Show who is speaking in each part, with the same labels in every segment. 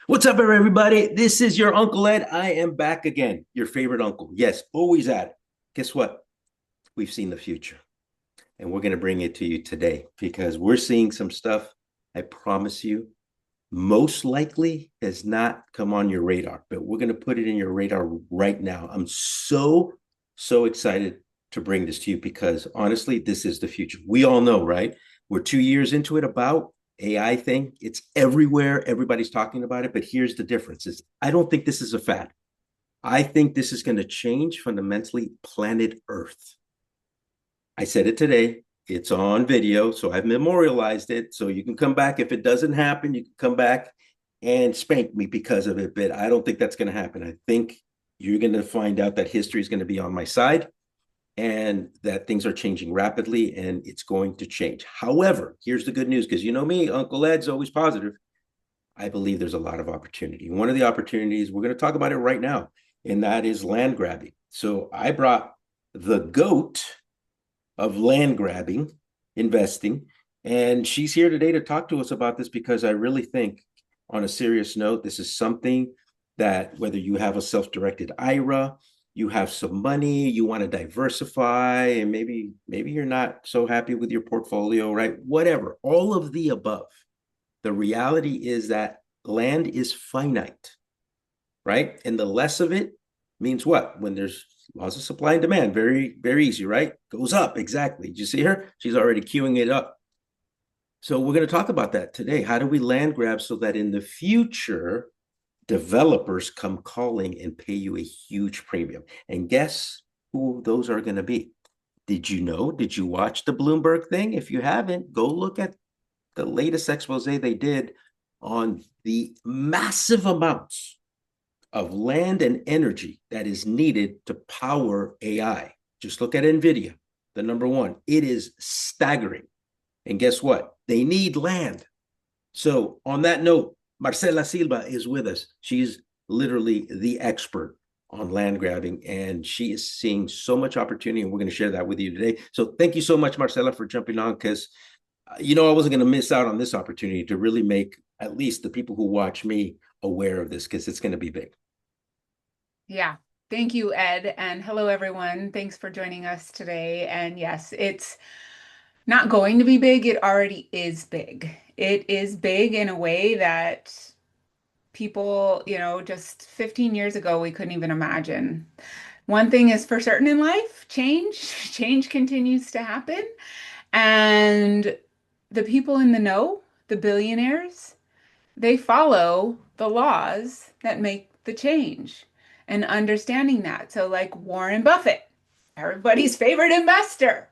Speaker 1: What's up, everybody? This is your Uncle Ed. I am back again, your favorite uncle. Yes, always at it. Guess what? We've seen the future, and we're going to bring it to you today because we're seeing some stuff. I promise you, most likely has not come on your radar, but we're going to put it in your radar right now. I'm so excited to bring this to you because honestly, this is the future. We all know, right? We're 2 years into it about AI thing. It's everywhere. Everybody's talking about it. But here's the difference: is I don't think this is a fad. I think this is going to change fundamentally planet Earth. I said it today. It's on video, so I've memorialized it. So you can come back if it doesn't happen. You can come back and spank me because of it. But I don't think that's going to happen. I think you're going to find out that history is going to be on my side and that things are changing rapidly and it's going to change. However, here's the good news because you know me, Uncle Ed's always positive. I believe there's a lot of opportunity. One of the opportunities, we're going to talk about it right now, and that is land grabbing. So I brought the GOAT of land grabbing, investing. And she's here today to talk to us about this because I really think, on a serious note, this is something that whether you have a self directed IRA, you have some money, you want to diversify, and maybe you're not so happy with your portfolio, right? Whatever, all of the above. The reality is that land is finite, right? And the less of it means what? When there's laws of supply and demand, very easy, right? Goes up, exactly. Did you see her? She's already queuing it up. So we're going to talk about that today. How do we land grab so that in the future, developers come calling and pay you a huge premium? And guess who those are going to be? Did you know? Did you watch the Bloomberg thing? If you haven't, go look at the latest expose they did on the massive amounts of land and energy that is needed to power AI. Just look at NVIDIA, the number one. It is staggering. And guess what? They need land. So, on that note, Marcella Silva is with us. She's literally the expert on land grabbing, and she is seeing so much opportunity, and we're going to share that with you today. So, thank you so much, Marcella, for jumping on because I wasn't going to miss out on this opportunity to really make at least the people who watch me aware of this because it's going to be big.
Speaker 2: Yeah. Thank you, Ed. And hello, everyone. Thanks for joining us today. And yes, it's not going to be big. It already is big. It is big in a way that people, just 15 years ago, we couldn't even imagine. One thing is for certain in life, change. Change continues to happen. And the people in the know, the billionaires, they follow the laws that make the change and understanding that. So, like Warren Buffett, everybody's favorite investor,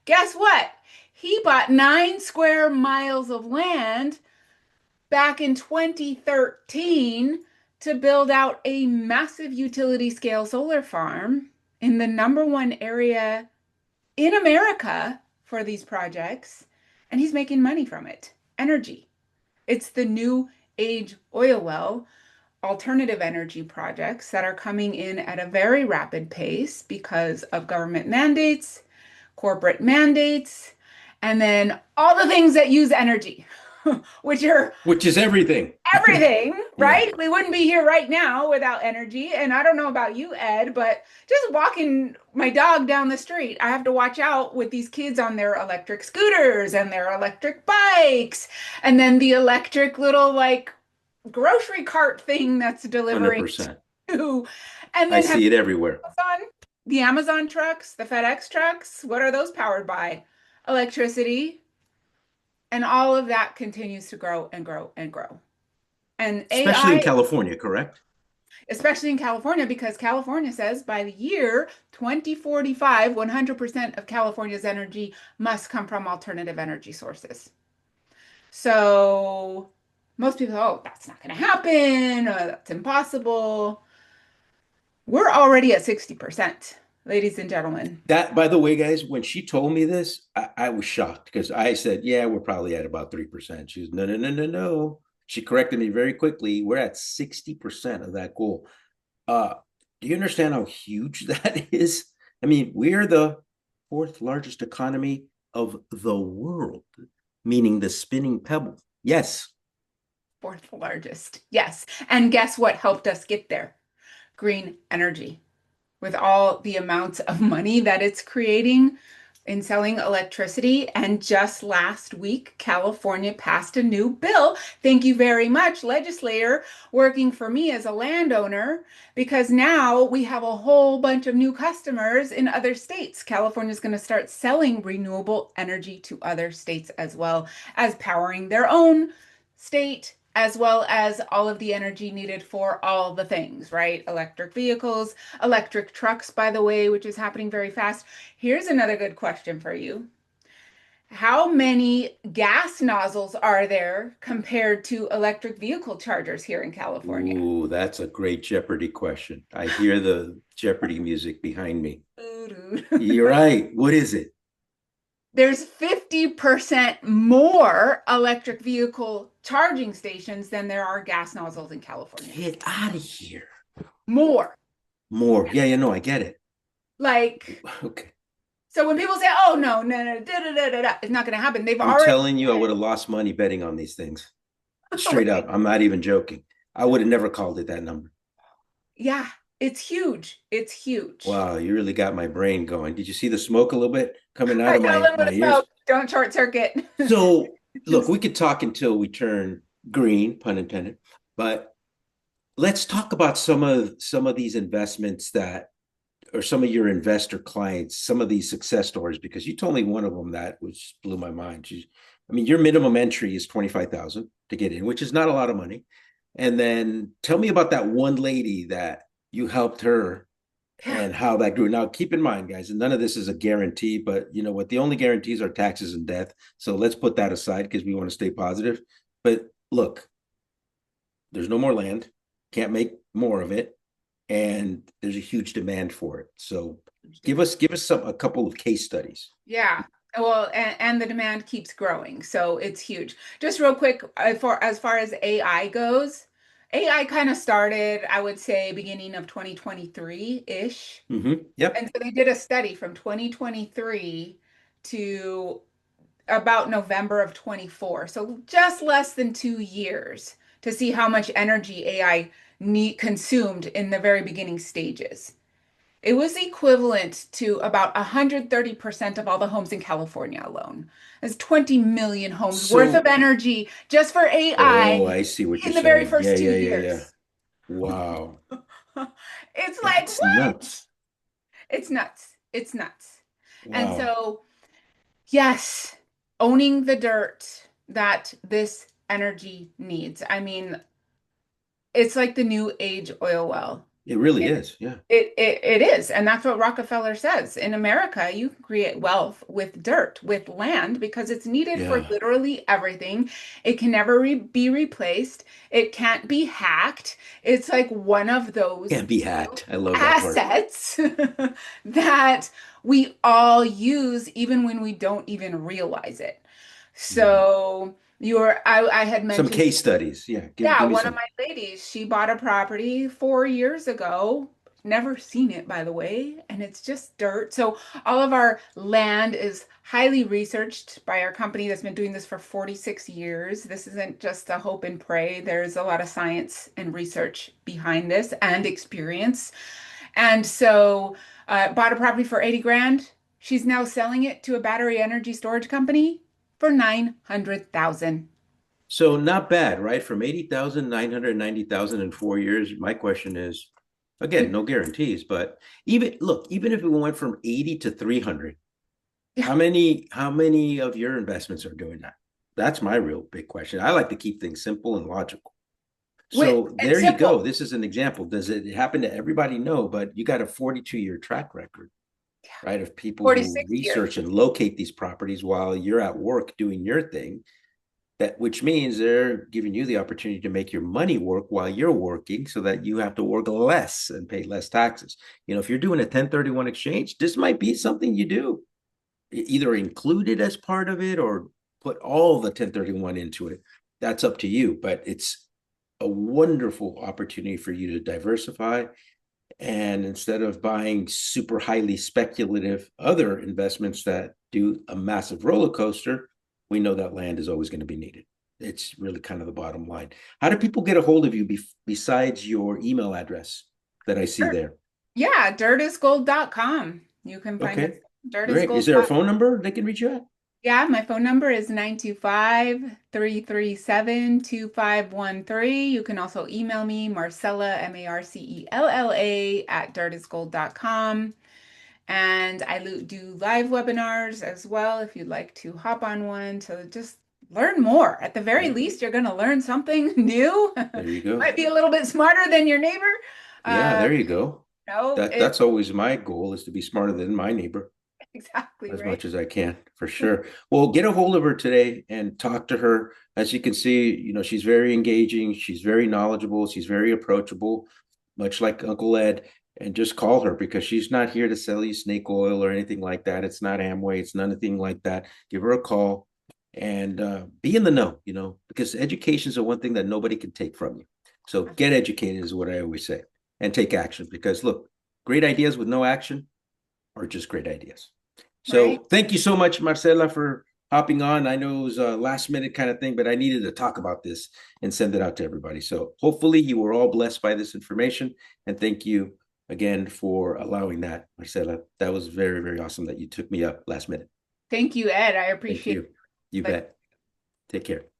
Speaker 2: guess what? He bought 9 square miles of land back in 2013 to build out a massive utility scale solar farm in the number one area in America for these projects. And he's making money from it. Energy. It's the new age oil well, alternative energy projects that are coming in at a very rapid pace because of government mandates, corporate mandates, and then all the things that use energy, which are
Speaker 1: Which is everything.
Speaker 2: everything,
Speaker 1: Yeah.
Speaker 2: right? We wouldn't be here right now without energy. And I don't know about you, Ed, but just walking my dog down the street, I have to watch out with these kids on their electric scooters and their electric bikes, and then the electric little like grocery cart thing that's delivering
Speaker 1: 100%.
Speaker 2: to. And
Speaker 1: I
Speaker 2: then have
Speaker 1: see it everywhere.
Speaker 2: Amazon, the Amazon trucks, the FedEx trucks, what are those powered by? Electricity. And all of that continues to grow and grow and grow. And
Speaker 1: Especially in
Speaker 2: AI,
Speaker 1: California, correct?
Speaker 2: especially in California, because California says by the year 2045, 100% of California's energy must come from alternative energy sources. So most people, oh, that's not going to happen. That's impossible. We're already at 60%, ladies and gentlemen.
Speaker 1: That, by the way, guys, when she told me this, I was shocked because I said, yeah, we're probably at about 3%. She was, no. She corrected me very quickly. We're at 60% of that goal. Uh, do you understand how huge that is? I mean, we're the fourth largest economy of the world, meaning the spinning pebble. Yes,
Speaker 2: Fourth largest. Yes. And guess what helped us get there? Green energy. With all the amounts of money that it's creating in selling electricity. And just last week, California passed a new bill. Thank you very much, legislator, working for me as a landowner, because now we have a whole bunch of new customers in other states. California is going to start selling renewable energy to other states as well as powering their own state, as well as all of the energy needed for all the things, right? Electric vehicles, electric trucks, by the way, which is happening very fast. Here's another good question for you. How many gas nozzles are there compared to electric vehicle chargers here in California?
Speaker 1: Ooh, that's a great Jeopardy question. I hear the Jeopardy music behind me. You're right. What is it?
Speaker 2: There's 50% more electric vehicle charging stations than there are gas nozzles in California.
Speaker 1: Get out of here.
Speaker 2: More.
Speaker 1: More. Yeah, yeah, no, I get it.
Speaker 2: Like,
Speaker 1: Okay.
Speaker 2: so when people say, "Oh no, no, no, da, da, da, da, da," it's not going to happen. They've
Speaker 1: I'm
Speaker 2: already
Speaker 1: telling you, I
Speaker 2: said
Speaker 1: would have lost money betting on these things. Straight
Speaker 2: it.
Speaker 1: up. I'm not even joking. I would have never called it that number.
Speaker 2: Yeah, it's huge. It's huge.
Speaker 1: Wow, you really got my brain going. Did you see the smoke a little bit coming out
Speaker 2: I
Speaker 1: of
Speaker 2: got a
Speaker 1: my
Speaker 2: little bit
Speaker 1: my
Speaker 2: of smoke.
Speaker 1: ears?
Speaker 2: Don't short circuit.
Speaker 1: So, look, we could talk until we turn green, pun intended, but let's talk about some of these investments that or some of your investor clients, some of these success stories, because you told me one of them that which blew my mind. I mean, your minimum entry is 25,000 to get in, which is not a lot of money. And then tell me about that one lady that you helped her
Speaker 2: Yeah.
Speaker 1: and how that grew. Now, keep in mind, guys, and none of this is a guarantee, but you know what? The only guarantees are taxes and death. So let's put that aside because we want to stay positive. But look, there's no more land, can't make more of it, and there's a huge demand for it. So give us a couple of case studies.
Speaker 2: Yeah. Well, and the demand keeps growing, so it's huge. Just real quick, as far as AI goes, AI kind of started, I would say, beginning of 2023-ish.
Speaker 1: Yep.
Speaker 2: And so they did a study from 2023 to about November of 24. So just less than 2 years to see how much energy AI consumed in the very beginning stages. It was equivalent to about 130% of all the homes in California alone. That's 20 million homes worth of
Speaker 1: So,
Speaker 2: energy just for
Speaker 1: oh,
Speaker 2: AI
Speaker 1: I see what you're
Speaker 2: in the very
Speaker 1: saying. Yeah,
Speaker 2: first two
Speaker 1: yeah, yeah, yeah.
Speaker 2: years.
Speaker 1: Wow.
Speaker 2: It's like,
Speaker 1: That's
Speaker 2: what?
Speaker 1: nuts.
Speaker 2: It's nuts. It's nuts. And
Speaker 1: Wow.
Speaker 2: so yes, owning the dirt that this energy needs. I mean, it's like the new age oil well.
Speaker 1: It really
Speaker 2: It,
Speaker 1: is. Yeah.
Speaker 2: it is. And that's what Rockefeller says. In America, you can create wealth with dirt, with land, because it's needed for
Speaker 1: Yeah.
Speaker 2: literally everything. It can never be replaced. It can't be hacked. It's like one of those
Speaker 1: Can't be hacked. I love that part.
Speaker 2: assets that we all use even when we don't even realize it.
Speaker 1: Mhm.
Speaker 2: So I had
Speaker 1: Some
Speaker 2: mentioned,
Speaker 1: case studies. Yeah. Give
Speaker 2: yeah,
Speaker 1: me
Speaker 2: one of
Speaker 1: some.
Speaker 2: my ladies, she bought a property 4 years ago. Never seen it, by the way, and it's just dirt. So all of our land is highly researched by our company that's been doing this for 46 years. This isn't just a hope and pray. There's a lot of science and research behind this and experience. And so bought a property for 80 grand. She's now selling it to a battery energy storage company for 900,000.
Speaker 1: So not bad, right? From 80,000, 990,000 in 4 years. My question is, again, no guarantees, but even look, even if it went from 80 to 300,
Speaker 2: Yeah.
Speaker 1: how many of your investments are doing that? That's my real big question. I like to keep things simple and logical. So
Speaker 2: And
Speaker 1: there you go.
Speaker 2: simple.
Speaker 1: This is an example. Does it happen to everybody? No, but you got a 42-year track record, right? Of people who
Speaker 2: 46 years.
Speaker 1: research and locate these properties while you're at work doing your thing. That which means they're giving you the opportunity to make your money work while you're working so that you have to work less and pay less taxes. You know, if you're doing a 1031 exchange, this might be something you do. Either include it as part of it or put all the 1031 into it. That's up to you, but it's a wonderful opportunity for you to diversify. And instead of buying super highly speculative other investments that do a massive roller coaster, we know that land is always going to be needed. It's really kind of the bottom line. How do people get a hold of you besides your email address that I see
Speaker 2: Sure.
Speaker 1: there?
Speaker 2: Yeah, dirtisgold.com. You can find us
Speaker 1: Okay, great. Is there a
Speaker 2: dirtisgold.com.
Speaker 1: phone number they can reach you at?
Speaker 2: Yeah, my phone number is 925-337-2513. You can also email me, Marcella, Marcella, at dirtisgold.com. And I do live webinars as well if you'd like to hop on one to just learn more. At the very
Speaker 1: Yeah,
Speaker 2: least, you're going to learn something new.
Speaker 1: there you
Speaker 2: You
Speaker 1: go.
Speaker 2: might be a little bit smarter than your neighbor.
Speaker 1: Yeah,
Speaker 2: Uh,
Speaker 1: there you go.
Speaker 2: no,
Speaker 1: That's always my goal, is to be smarter than my neighbor
Speaker 2: exactly
Speaker 1: as
Speaker 2: right.
Speaker 1: much as I can, for sure. Well, get a hold of her today and talk to her. As you can see, she's very engaging, she's very knowledgeable, she's very approachable, much like Uncle Ed. And just call her, because she's not here to sell you snake oil or anything like that. It's not Amway, it's nothing like that. Give her a call and be in the know, because education is the one thing that nobody can take from you. So get educated is what I always say, and take action, because look, great ideas with no action are just great ideas.
Speaker 2: Right.
Speaker 1: So thank you so much, Marcela, for hopping on. I know it was a last minute kind of thing, but I needed to talk about this and send it out to everybody. So hopefully you were all blessed by this information. And thank you again for allowing that, Marcela. That was very, very awesome that you took me up last minute.
Speaker 2: Thank you, Ed. I
Speaker 1: Thank
Speaker 2: appreciate
Speaker 1: you. You
Speaker 2: it.
Speaker 1: bet. Take care.